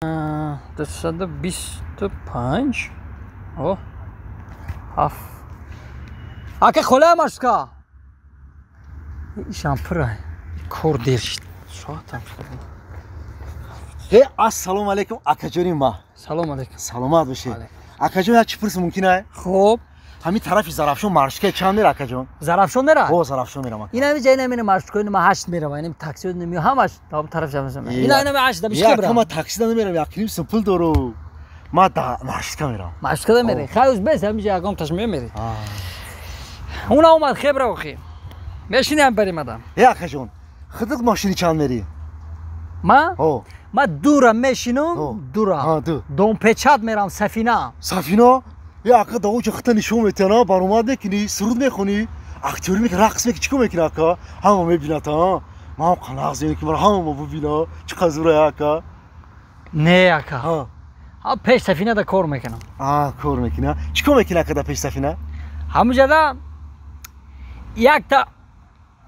225 о ҳафт ака холая машка шампура кор дер шид соатам ассалому алейкум акаҷони ма. салом алейкум. Саломат бошед. Акаҷон як чӣ пурс мумкина? хуб ҳамин тарафи Зарафшон маршка чанд мера акаҷон? Зарафшон мера? О, Зарафшон мерам ака. ина ҷай намена маршка ин ма 8 мерам ин такси неми ҳамаш там тараф ҷамасам ина ма 8 да бишка мера. Я ма такси да мерам, як клим симпл доро. Ма да маршка мерам. Маршка да мери. Хаюз бес ҳамиҷа ягон ташме мери. Уна омад хебра охи. Мешинам барим адам. Акаҷон, худат машини чанд мери? ма? О. ма дура мешинам, дура. Донпечат мерам Сафина. Сафина? Ака да оҷа хата нишон метиана, баромад мекунӣ, суруд мехонӣ, актёрӣ мекунӣ, рақс мекунӣ, чӣ кор мекунӣ ака? Ҳама мебинад а? Ман қанағз мекунӣ, бара ҳама бубина. Чӣ қазура ака? Не ака. ҳа пеш Сафина да кор мекунам. Кор мекунӣ. Чӣ кор мекунӣ ака да пеш Сафина? ҳамуҷада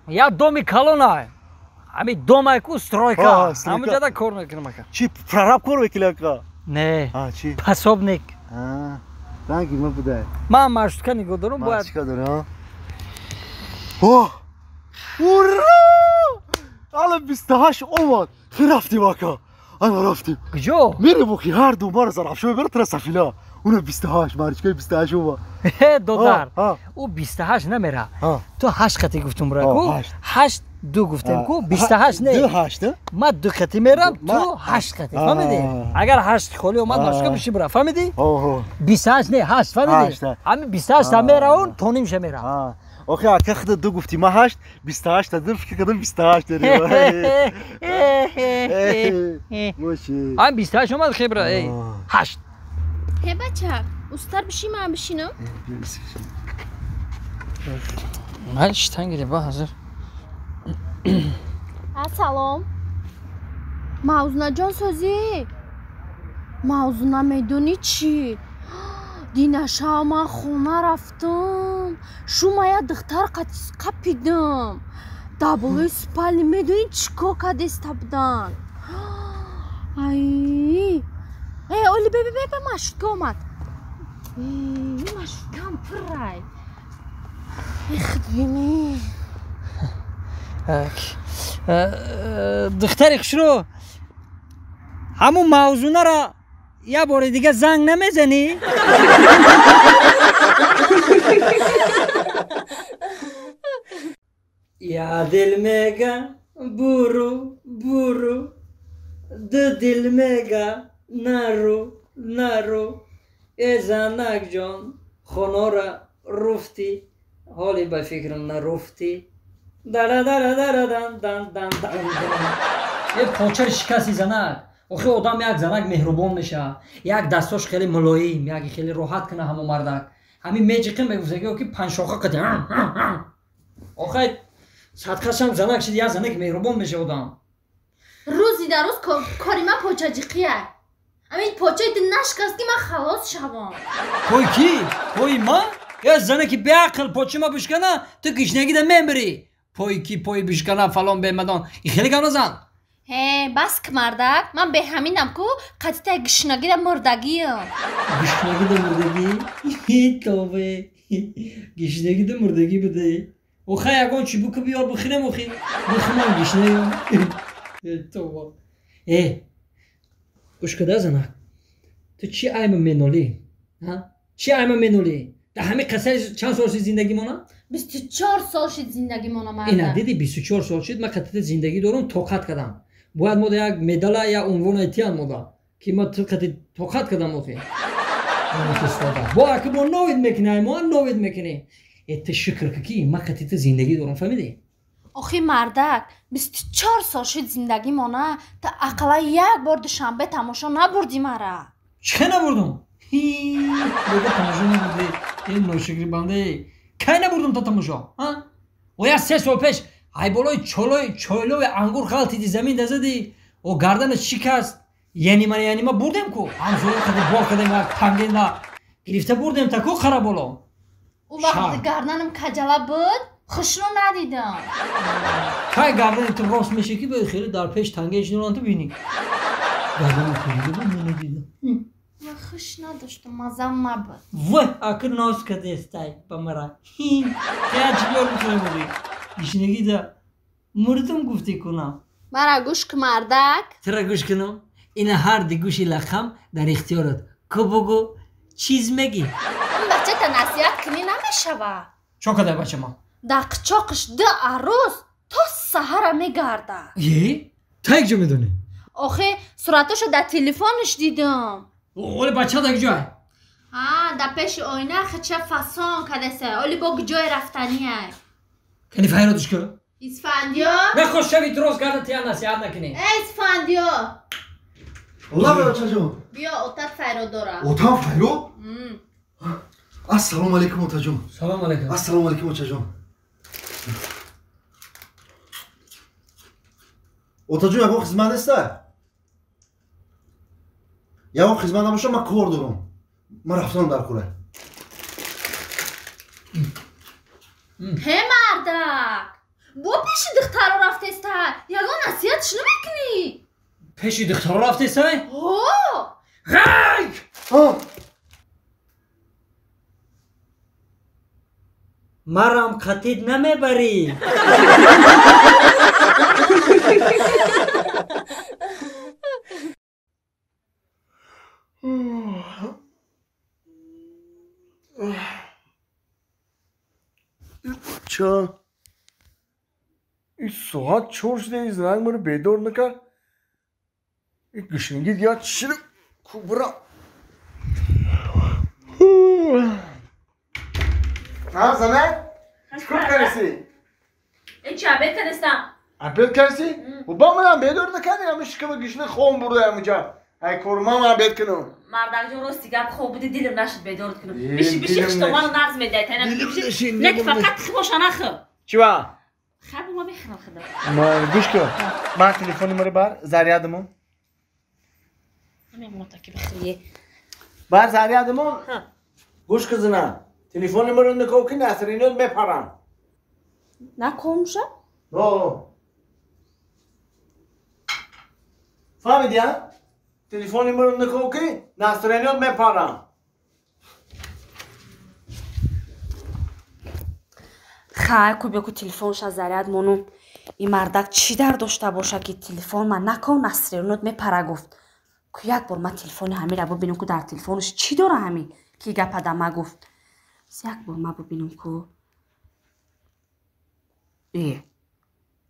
як доми калона ҳами домайку стройка ҳамуҷада кор мекунам ака. Чӣ прораб кор мекунӣ ака? Не. Чӣ? Пособник. Ранги ма буда. Ман маршрутка нигоҳ дорам бояд. Маршрутка дорам. О! Ура! Ала 28 омад. Хе рафтим ака. Ана рафтим. Куҷо? Мерем охи ҳар ду мара Зарафшон мебарад тара Сафина. Уна 28 маршрутка 28 омад. Додар. Ӯ 28 намера. То 8 қати гуфтум раку. 8 ду гуфтем ку 28 не. 28. ма 2 қати мерам, ту 8 қати. Фаҳмиди? Агар 8 холи омад машка биши бира. Фаҳмиди? 28 не 8 фаҳмиди? ҳами 28 та меравун то нимша мера. охи ака худа ду гуфти ма 8, 28 та ду фикр кардам 28 дорем. Моши. ҳами 28 омад хебра. 8. бача, устар биши ман бишинам? ман штан гирем ҳозир. Ассалом. Мавзунаҷон созӣ? Мавзуна медонӣ чӣ? Динаша ман хона рафтам. Шумая духтар қапидам. Даболои спални медонӣ чӣ кор кардеста будан? Ай! Оли бебе машрутка омад. Ин машруткам пуррай. Худбинӣ. духтари хушрӯ, ҳамун мавзунара я бори дига занг намезанӣ? Я дил мега буру буру, ду дил мега нару нару, занакҷон хонора руфтӣ, ҳоли ба фикрам наруфтӣ. почаи шикасти занак. охи одам як занак меҳрубон мешавад, як дастош хеле мулоим, як хеле роҳат кана ҳамон мардак. ҳамин меҷиқи мегуфтаги ки панҷшоха қати. охай садқашам занак шид, як занак меҳрубон мешавад одам. рӯзи дар рӯз кори ман почаҷиқия. ҳамин почаи дил нашикаст ки ман халос шавам. пой ки? пой ман? я занаки беақл почи ма бишкана, ту гишнагида мемирӣ. пой ки пой бишкана фалон бемадон. ин хеле гап назан. Баск мардак, ман беҳаминам ку қатита гишнагида мурдагиям. гишнагида мурдагӣ? тобе гишнагида мурдагӣ будаи? охай ягон чибука биёр бихӯрем охи. бихӯрам гишнаям. тоба. гӯшкада занак. ту чӣ айма менолӣ? чӣ айма менолӣ? да ҳамин қассаи чанд сол шид зиндагӣ монам? 24 сол шид зиндагӣ монам. ина диди 24 сол шид ман қатита зиндагӣ дорам, тоқат кардам. бояд мода як медала я унвона тиям мода ки ма қати тоқат кардам охи. бо аки бо новид мекунӣ, мо новид мекунӣ. ту шукр ки ман қатита зиндагӣ дорам, фаҳмидӣ? охи мардак, 24 сол шид зиндагӣ мона, та ақалла як бор душанбе тамошо набурдӣ мара. чӣ набурдум? бега тамошо набурдӣ? ношукри бандаи кай набурдум та тамошо? я 3 сол пеш ҳайболои чойлови ангур ғалтиди замин дазади, гарданаш шикаст. янима бурдем ку. ҳамзои қади бор кардем, як тангена гирифта бурдем та ку қара боло. ӯ вақт гарданам каҷала буд, хушрӯ надидам. кай гардани ту рост меши ки хеле дар пеш тангеаш нуран ту бинӣ. گردم کوبیده بود منو دیدم و خوش نداشتم مزم نبود وای اکر ناز کده استای بمرا که چیکار میکنم بودی گشنگی دا مردم گفتی کنم مرا گوش که مردک ترا گوش کنم این هر دی گوشی لخم در اختیارت که بگو چیز میگی اون بچه تا نصیحت کنی نمیشوه چون کده بچه ما در قچاقش ده روز تا سهر میگرده یه؟ تا یک جا میدونی؟ آخه صورتشو در تلفنش دیدم اولی بچه دا یک جای در پیش آینه خچه فسان کده سه اولی با جای رفتنیه کنی فیراتش کرد؟ اسفندیو نخوش شوی دروز کرده تیا نصیحت نکنی اسفندیو اولا بچه جان بیا اوتت فیرو داره اوتان فیرو؟ السلام علیکم اوتا جان سلام علیکم السلام علیکم اوتا جان اوتا جان یه خدمت است یه خدمت نباشه من کار دارم من رفتم در خونه هی مردک بو پیش دختر رفته است یگان نصیحتش نمیکنی پیشی دختر رفته سای؟ اوه غیگ مرام قطید نمیبری چه؟ این ساعت 4 شده زنگ منو بیدار نکرد این گشنگی دیگه چی رو کوبرا ها زنگ؟ چکار کرسی؟ چه عبید کنستم عبید کرسی؟ و با من بیدار نکردی همیشه که با گشنه خوام برده همونجا ای کورما من عبید کنم مردک جون راستی گپ خوب بودی دلم نشد بیدارت کنم دیلم بشی اشتوان نشد. نغز میده دیلم نشد. لك فقط خبوش انا خب چی با؟ خب ما بخرم خدا ما گوش کن من تلفن مرا بر زریادمون همین منطقه بخریه بر زریادمون گوش کن زنم تلفن مرا نکو که نسرینات بپرم نکنشه نه فهمیدی ها؟ تلفن مرا نکو که نسرینات بپرم خیلی کوبه که تلفنش از زریاد مونو این مردک چی در داشته باشه که تلفن من نکن نسرینات میپره گفت که یک بار من تلفن همین رو ببینم که در تلفنش چی داره همین که گپ دمه گفت یک بار من ببینم که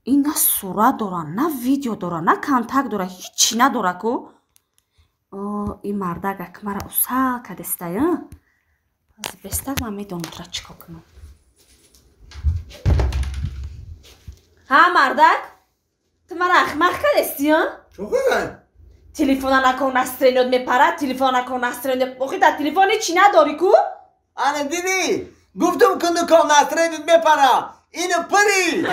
این نه صورت داره نه ویدیو داره نه کانتکت داره هیچی نداره که این مردک اکمه را اصال کدسته از بستک من میدونم ترا چیکار کنم ها مردک تو من اخمق کدستی ها چو کنن؟ تلفن نکن نسترینات میپره تلفن نکن نسترینات بخی در تلفن چی نداری کو؟ انا دیدی گفتم که نکن نسرینات بپرم اینو پری